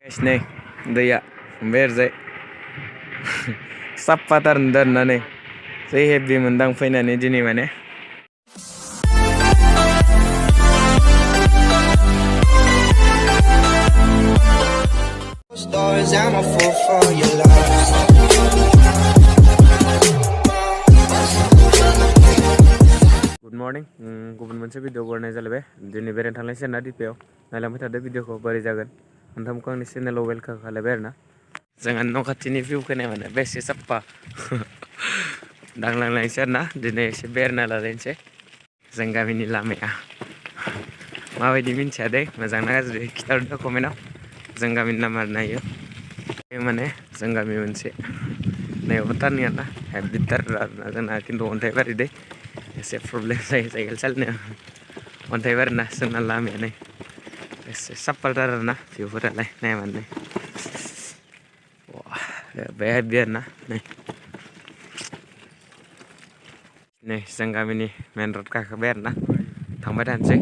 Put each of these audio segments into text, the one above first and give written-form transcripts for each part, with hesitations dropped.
Guys, दैया ओमफ्राय ओरैजाय साफाथार दोननानै जै हेभि मोनदां फैनानै दिनै माने गुड मर्निं गुबुन मोनसे भिडिअ बरनाय जालायबाय दिनै बेरायनो थांनायसै आरोना दिपायाव नायलांबाय थादो भिडिअखौ बोरै जागोन नोंथांमोनखौ आंनि चेनेलाव वेलकाम खालामबाय आरोना जोंहा न' खाथिनि भिउखौ नायबानो बेसे साफा दांलांलायनोसै आरोना दिनै एसे बेरायना लालायनोसै जों गामिनि लामाया माबायदि मिन्थिया दै मोजां ना गाज्रि खिथाहरदो कमेन्टआव जों गामिनि लामा नायो बे माने जों गामि मोनसे नैयावबो टार्निं आरोना हेब्बिटार आरोना जोंना खिन्थु अन्थाइबारि दै एसे प्रब्लेम जायो साइकेल सालायनो अन्थाइबारि ना जोंना लामाया नै एसे साफाथार आरोना भिउफोरालाय नायबानो बे हेब्बि आरोना नै जों गामिनि मेन रड गाखोबाय आरोना थांबाय थानोसै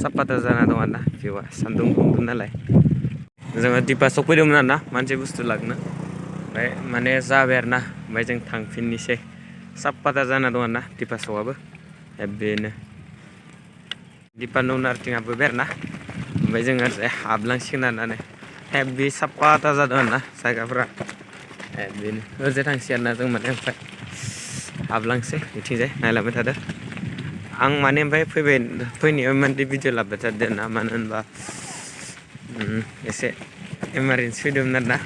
साफाथार जाना दं आरोना भिउआ सान्दुं दुंदों नालाय जोङो दिपा सफैदोंमोन आरोना मोनसे बुस्थु लाबोनो ओमफ्राय माने जाबाय आरोना ओमफ्राय जों थांफिननोसै साफाथार जाना दं आरोना दिपा स'आबो बेनो दिपा नौनारथिं हाबबोबाय आरोना ओमफ्राय जों ओरैजाय हाबलांसिगोन आरोना हेब्बि साफाथार जादों आरोना जायगाफोरा बेनो ओरैजाय थांसै आरोना जों माने ओमफ्राय हाबलांसै बिथिंजाय नायलांबाय थादो आं माने ओमफ्राय फैनायाव माने भिडिअ लाबोबाय थादो आरोना मानो होनबा एसे इमारजेन्सि फैदोंमोन आरोना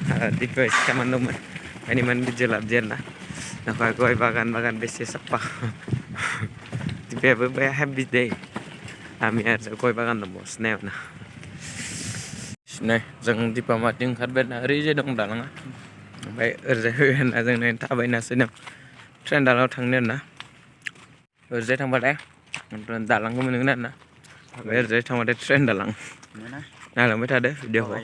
दिपायाव एसे खामानि दंमोन ओंखायनो माने भिडिअ लाबोदो आरोना ओमफ्राय गय बागान बेसे साफा दिपायाबो बे हेब्बि दै गामिया ओरैजाय गय बागान दंबावोसो नायना नै जों दिपा माथिं ओंखारबाय आरोना ओरैजाय दं दालाङा ओमफ्राय ओरैजाय फैबाय आरोना जों नै थाबायनासो दं ट्रेन दालाङाव थांनो आरोना ओरैजाय थांबाथाय दालांखौ मोनगोन आरोना ओमफ्राय ओरैजाय थांबाथाय ट्रेन दालां नायलांबाय थादो भिडिअखौ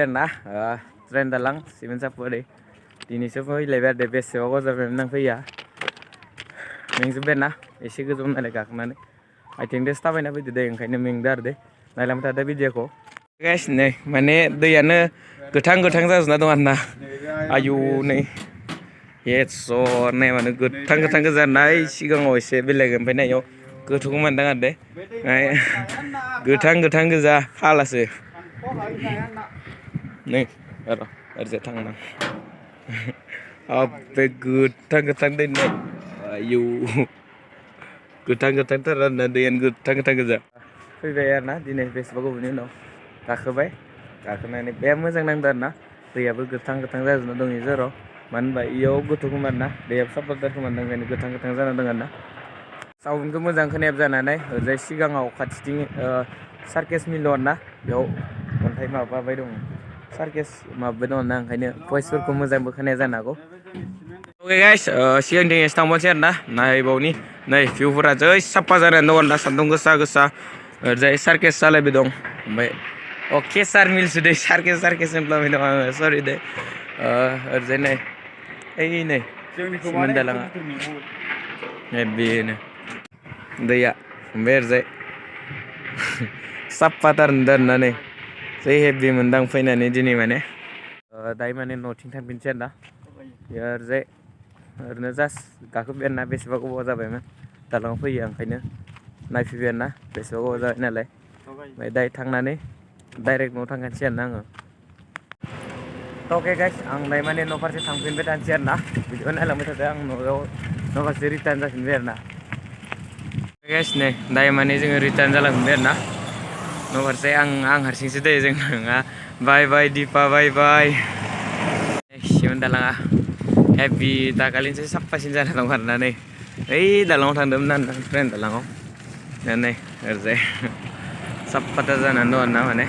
आरोना ट्रेन दालां सिमेन्ट सापरि दिनैसो फैलायबाय आरो बेसेबा गोजाननिफ्राय आं फैया मेंजोब्बाय आरोना एसे गोजौ नालाय गाखोनानै आथिंजोंसो थाबायना फैदो दै ओंखायनो मेंदो आरो दै नायलांबाय थादो भिडिअखौ गाइस नै माने दैयानो गोथां जाजोबना दं आरोना आयु नै एस' नायबानो गोथां गोजा आरोना सिगाङाव एसे बेलेग ओमफ्राय नायाव गोथौखौ मोनदां आरो दै गोथां गोजा फालासो नै र' ओरैजाय थांना बे गोथां दै नै आयु गोथांथार आरोना दैयानो गोथां गोजा फैबाय आरोना दिनै बेसेबा गोबावनि उनाव गाखोनानै बे मोजां नांदों आरोना दैयाबो गोथां जाजोबना दं जेराव मानो होनबा इयाव गोथौखौ मारना दैयाबो साफाथारखौ मोनदों ओंखायनो गोथां जाना दं आरोना साउन्डखौ मोजां खोनायाब जानानै ओरैजाय सिगाङाव खाथिथिं सार्केस मिल आरोना बेयाव अन्थाइ माबाबाय दं सार्केस माबाबाय दं ना ओंखायनो भइसफोरखौ मोजांबो खोनाया जानो हागौ अके गाइस सिगांथिं एसे थांबावनोसै आरोना नायबावनि नै भिउफोरा जै साफा जानानै दं आरोना सान्दुं गोसा ओरैजाय सार्केस सालायबाय दं ओमफ्राय केसार मिलसो दै सार्केस होनफ्लाबाय दं आङो सरि दै ओरैजाय नै ओइ नै सिमेन्ट दालाङा बेनो दैया ओमफ्राय ओरैजाय साफाथार दोननानै जै हेभि मोनदां फैनानै दिनै माने दायो माने न'थिं थांफिनसै आरोना ओरैजाय ओरैनो जास्ट गाखोबाय आरोना बेसेबा गोबाव जाबायमोन दालाङाव फैयो ओंखायनो नायफैबाय आरोना बेसेबा गोबाव जाबाय नालाय ओमफ्राय दायो थांनानै डाइरेक्ट न'आव थांखानोसै आरोना आङो अके गाइस आं दायो माने न' फारसे थांफिनबाय थानोसै आरोना भिडिअ नायलांबाय थादो आं न' फारसे रिटार्न जाफिनबाय आरोना गाइस नै दायो माने जोङो रिटार्न जालांफिनबाय आरोना न' फारसे आं हारसिंसो दै जों नङा बाय दिपा बाय सिमेन्ट दालाङा हेभि दाखालिनिसो साफासिन जाना दं आरोना नै ओइ दालाङाव थांदोंमोन आरोना ट्रेन दालाङाव नै ओरैजाय साफाथार जानानै दं आरोना माने